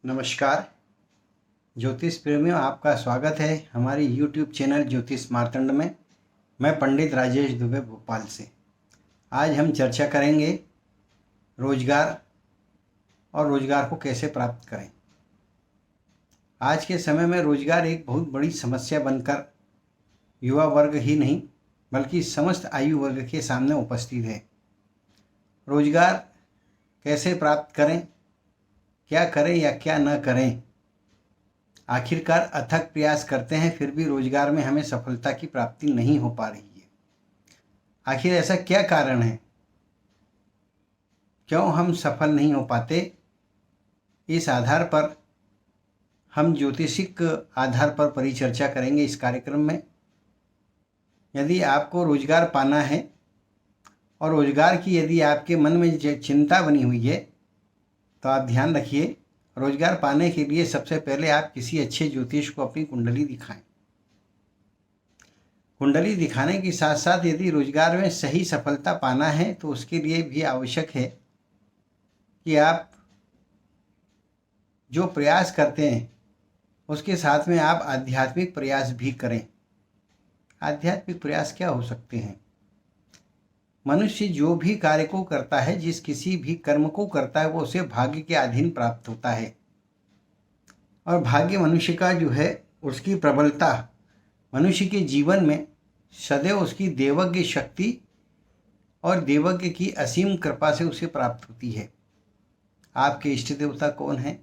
नमस्कार ज्योतिष प्रेमियों, आपका स्वागत है हमारी YouTube चैनल ज्योतिष मार्तंड में। मैं पंडित राजेश दुबे भोपाल से। आज हम चर्चा करेंगे रोजगार और रोजगार को कैसे प्राप्त करें। आज के समय में रोजगार एक बहुत बड़ी समस्या बनकर युवा वर्ग ही नहीं बल्कि समस्त आयु वर्ग के सामने उपस्थित है। रोजगार कैसे प्राप्त करें, क्या करें या क्या न करें। आखिरकार अथक प्रयास करते हैं फिर भी रोजगार में हमें सफलता की प्राप्ति नहीं हो पा रही है। आखिर ऐसा क्या कारण है, क्यों हम सफल नहीं हो पाते। इस आधार पर हम ज्योतिषिक आधार पर परिचर्चा करेंगे इस कार्यक्रम में। यदि आपको रोजगार पाना है और रोजगार की यदि आपके मन में चिंता बनी हुई है तो आप ध्यान रखिए, रोजगार पाने के लिए सबसे पहले आप किसी अच्छे ज्योतिष को अपनी कुंडली दिखाएं। कुंडली दिखाने के साथ साथ यदि रोजगार में सही सफलता पाना है तो उसके लिए भी आवश्यक है कि आप जो प्रयास करते हैं उसके साथ में आप आध्यात्मिक प्रयास भी करें। आध्यात्मिक प्रयास क्या हो सकते हैं? मनुष्य जो भी कार्य को करता है, जिस किसी भी कर्म को करता है, वो उसे भाग्य के अधीन प्राप्त होता है। और भाग्य मनुष्य का जो है उसकी प्रबलता मनुष्य के जीवन में सदैव उसकी देवज्ञ शक्ति और देवज्ञ की असीम कृपा से उसे प्राप्त होती है। आपके इष्ट देवता कौन है,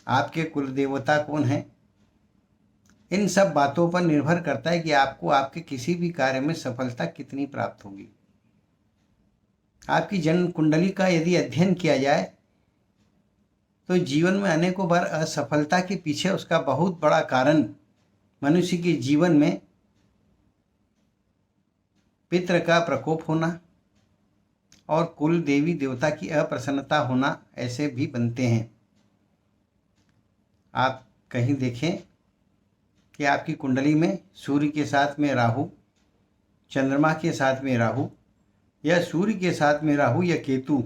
आपके कुल देवता कौन है, इन सब बातों पर निर्भर करता है कि आपको आपके किसी भी कार्य में सफलता कितनी प्राप्त होगी। आपकी जन्म कुंडली का यदि अध्ययन किया जाए तो जीवन में अनेकों बार असफलता के पीछे उसका बहुत बड़ा कारण मनुष्य के जीवन में पितृ का प्रकोप होना और कुल देवी देवता की अप्रसन्नता होना ऐसे भी बनते हैं। आप कहीं देखें कि आपकी कुंडली में सूर्य के साथ में राहु, चंद्रमा के साथ में राहु, या सूर्य के साथ में राहु या केतु,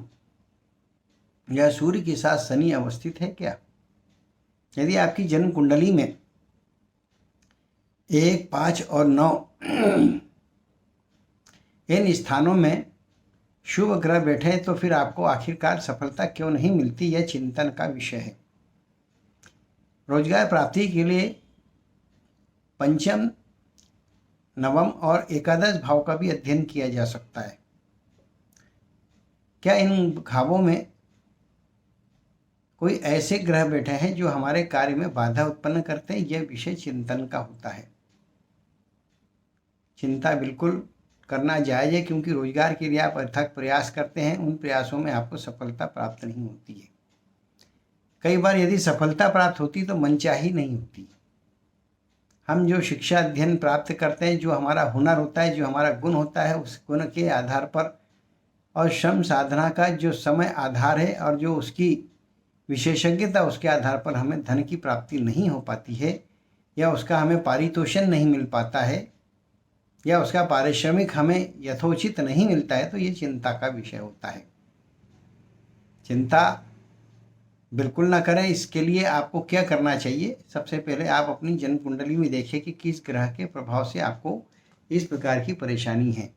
या सूर्य के साथ शनि अवस्थित है क्या? यदि आपकी जन्म कुंडली में 1, 5 और 9 इन स्थानों में शुभ ग्रह बैठे हैं तो फिर आपको आखिरकार सफलता क्यों नहीं मिलती, यह चिंतन का विषय है। रोजगार प्राप्ति के लिए पंचम, नवम और एकादश भाव का भी अध्ययन किया जा सकता है। क्या इन भावों में कोई ऐसे ग्रह बैठे हैं जो हमारे कार्य में बाधा उत्पन्न करते हैं, यह विषय चिंतन का होता है। चिंता बिल्कुल करना जायज है, क्योंकि रोजगार के लिए आप अथक प्रयास करते हैं, उन प्रयासों में आपको सफलता प्राप्त नहीं होती है। कई बार यदि सफलता प्राप्त होती तो मनचाही नहीं होती। हम जो शिक्षा अध्ययन प्राप्त करते हैं, जो हमारा हुनर होता है, जो हमारा गुण होता है, उस गुण के आधार पर और श्रम साधना का जो समय आधार है और जो उसकी विशेषज्ञता उसके आधार पर हमें धन की प्राप्ति नहीं हो पाती है, या उसका हमें पारितोषण नहीं मिल पाता है, या उसका पारिश्रमिक हमें यथोचित नहीं मिलता है, तो ये चिंता का विषय होता है। चिंता बिल्कुल ना करें। इसके लिए आपको क्या करना चाहिए? सबसे पहले आप अपनी जन्म कुंडली में देखिए कि किस ग्रह के प्रभाव से आपको इस प्रकार की परेशानी है।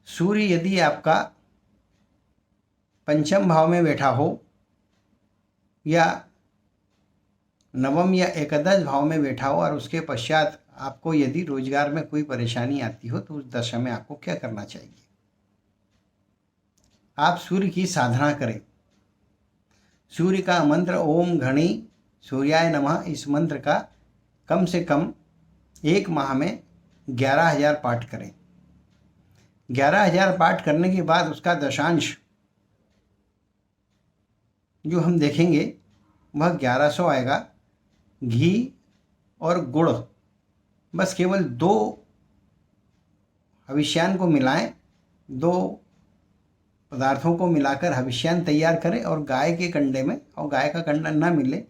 सूर्य यदि आपका पंचम भाव में बैठा हो या नवम या एकादश भाव में बैठा हो और उसके पश्चात आपको यदि रोजगार में कोई परेशानी आती हो तो उस दशा में आपको क्या करना चाहिए? आप सूर्य की साधना करें। सूर्य का मंत्र ओम घणी सूर्याय नमः, इस मंत्र का कम से कम 1 माह में 11,000 पाठ करें। 11,000 पाठ करने के बाद उसका दशांश जो हम देखेंगे वह 1100 आएगा। घी और गुड़, बस केवल 2 हविष्यान को मिलाएं, 2 पदार्थों को मिलाकर हविष्यान तैयार करें और गाय के कंडे में, और गाय का कंडा ना मिले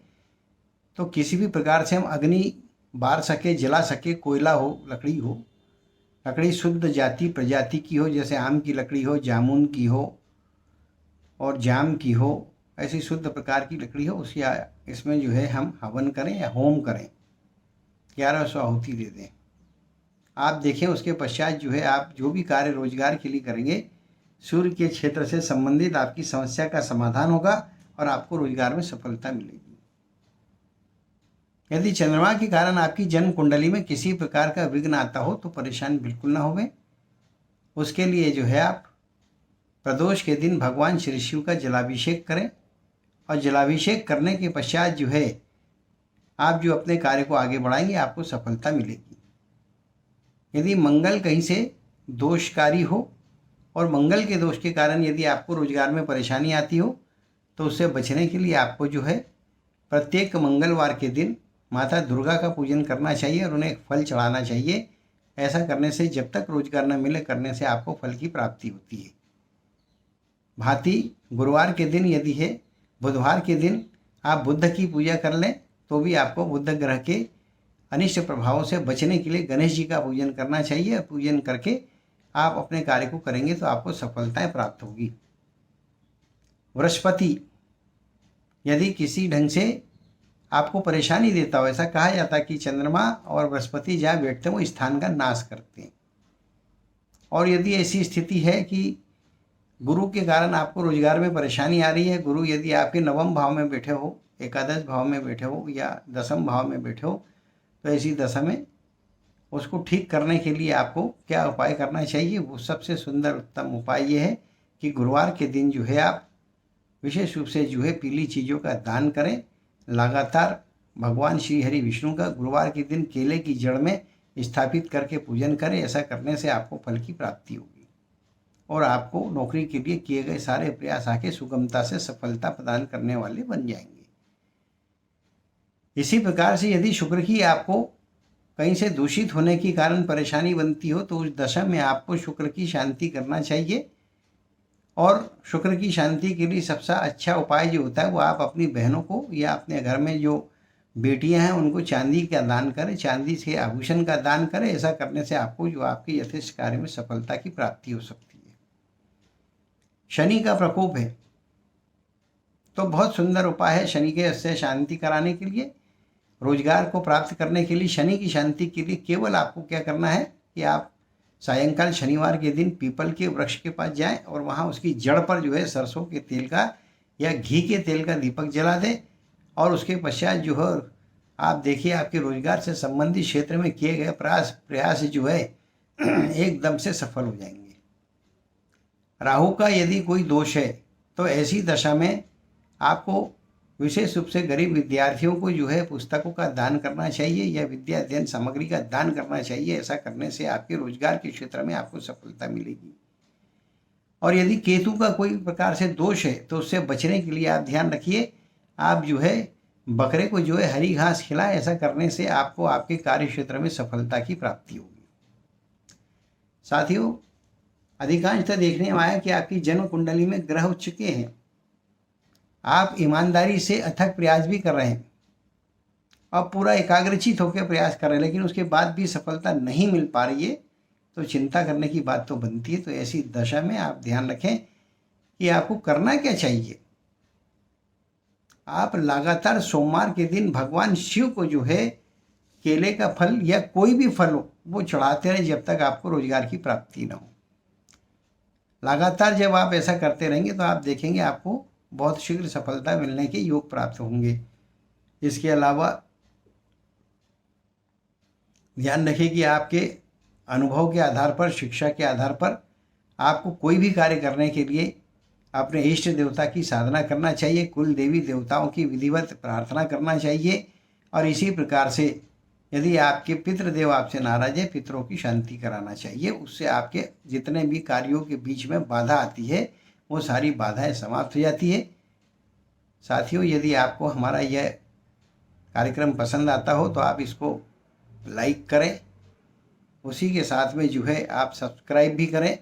तो किसी भी प्रकार से हम अग्नि बार सके, जला सके, कोयला हो, लकड़ी हो, लकड़ी शुद्ध जाति प्रजाति की हो, जैसे आम की लकड़ी हो, जामुन की हो और जाम की हो, ऐसी शुद्ध प्रकार की लकड़ी हो, उसकी इसमें जो है हम हवन करें या होम करें, 1100 आहुति दे दें। आप देखें उसके पश्चात जो है आप जो भी कार्य रोजगार के लिए करेंगे, सूर्य के क्षेत्र से संबंधित आपकी समस्या का समाधान होगा और आपको रोजगार में सफलता मिलेगी। यदि चंद्रमा के कारण आपकी जन्म कुंडली में किसी प्रकार का विघ्न आता हो तो परेशान बिल्कुल ना होवे। उसके लिए जो है आप प्रदोष के दिन भगवान श्री शिव का जलाभिषेक करें और जलाभिषेक करने के पश्चात जो है आप जो अपने कार्य को आगे बढ़ाएंगे आपको सफलता मिलेगी। यदि मंगल कहीं से दोषकारी हो और मंगल के दोष के कारण यदि आपको रोजगार में परेशानी आती हो तो उससे बचने के लिए आपको जो है प्रत्येक मंगलवार के दिन माता दुर्गा का पूजन करना चाहिए और उन्हें फल चढ़ाना चाहिए। ऐसा करने से जब तक रोजगार न मिले करने से आपको फल की प्राप्ति होती है। भांति गुरुवार के दिन यदि है, बुधवार के दिन आप बुद्ध की पूजा कर लें तो भी आपको बुद्ध ग्रह के अनिष्ट प्रभावों से बचने के लिए गणेश जी का पूजन करना चाहिए। पूजन करके आप अपने कार्य को करेंगे तो आपको सफलताएं प्राप्त होगी। बृहस्पति यदि किसी ढंग से आपको परेशानी देता हो, ऐसा कहा जाता है कि चंद्रमा और बृहस्पति जहाँ बैठते हैं वो स्थान का नाश करते हैं। और यदि ऐसी स्थिति है कि गुरु के कारण आपको रोजगार में परेशानी आ रही है, गुरु यदि आपके नवम भाव में बैठे हो, एकादश भाव में बैठे हो या दसम भाव में बैठे हो, तो ऐसी दशा में उसको ठीक करने के लिए आपको क्या उपाय करना चाहिए? वो सबसे सुंदर उत्तम उपाय ये है कि गुरुवार के दिन जो है आप विशेष रूप से जो है पीली चीज़ों का दान करें। लगातार भगवान श्री हरि विष्णु का गुरुवार के दिन केले की जड़ में स्थापित करके पूजन करें। ऐसा करने से आपको फल की प्राप्ति होगी और आपको नौकरी के लिए किए गए सारे प्रयास आके सुगमता से सफलता प्रदान करने वाले बन जाएंगे। इसी प्रकार से यदि शुक्र की आपको कहीं से दूषित होने के कारण परेशानी बनती हो तो उस दशा में आपको शुक्र की शांति करना चाहिए। और शुक्र की शांति के लिए सबसे अच्छा उपाय जो होता है वो आप अपनी बहनों को या अपने घर में जो बेटियां हैं उनको चांदी का दान करें, चांदी से आभूषण का दान करें। ऐसा करने से आपको जो आपके यथेष्ट कार्य में सफलता की प्राप्ति हो सकती है। शनि का प्रकोप है तो बहुत सुंदर उपाय है शनि के से शांति कराने के लिए, रोजगार को प्राप्त करने के लिए। शनि की शांति के लिए केवल आपको क्या करना है कि आप सायंकाल शनिवार के दिन पीपल के वृक्ष के पास जाएं और वहां उसकी जड़ पर जो है सरसों के तेल का या घी के तेल का दीपक जला दें। और उसके पश्चात जो है आप देखिए आपके रोजगार से संबंधित क्षेत्र में किए गए प्रयास जो है एकदम से सफल हो जाएंगे। राहु का यदि कोई दोष है तो ऐसी दशा में आपको विशेष रूप से गरीब विद्यार्थियों को जो है पुस्तकों का दान करना चाहिए या विद्या अध्ययन सामग्री का दान करना चाहिए। ऐसा करने से आपके रोजगार के क्षेत्र में आपको सफलता मिलेगी। और यदि केतु का कोई प्रकार से दोष है तो उससे बचने के लिए आप ध्यान रखिए, आप जो है बकरे को जो है हरी घास खिलाएं। ऐसा करने से आपको आपके कार्य क्षेत्र में सफलता की प्राप्ति होगी। साथियों, अधिकांशतः देखने में आया कि आपकी जन्म कुंडली में ग्रह उच्च चुके हैं, आप ईमानदारी से अथक प्रयास भी कर रहे हैं और पूरा एकाग्रचित होकर प्रयास कर रहे हैं, लेकिन उसके बाद भी सफलता नहीं मिल पा रही है तो चिंता करने की बात तो बनती है। तो ऐसी दशा में आप ध्यान रखें कि आपको करना क्या चाहिए। आप लगातार सोमवार के दिन भगवान शिव को जो है केले का फल या कोई भी फल हो वो चढ़ाते रहे जब तक आपको रोजगार की प्राप्ति ना हो। लगातार जब आप ऐसा करते रहेंगे तो आप देखेंगे आपको बहुत शीघ्र सफलता मिलने के योग प्राप्त होंगे। इसके अलावा ध्यान रखें कि आपके अनुभव के आधार पर, शिक्षा के आधार पर आपको कोई भी कार्य करने के लिए अपने इष्ट देवता की साधना करना चाहिए, कुल देवी देवताओं की विधिवत प्रार्थना करना चाहिए। और इसी प्रकार से यदि आपके पितृदेव आपसे नाराज है, पितरों की शांति कराना चाहिए। उससे आपके जितने भी कार्यों के बीच में बाधा आती है वो सारी बाधाएं समाप्त हो जाती है। साथियों, यदि आपको हमारा यह कार्यक्रम पसंद आता हो तो आप इसको लाइक करें, उसी के साथ में जो है आप सब्सक्राइब भी करें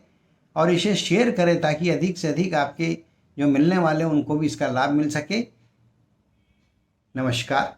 और इसे शेयर करें ताकि अधिक से अधिक आपके जो मिलने वाले उनको भी इसका लाभ मिल सके। नमस्कार।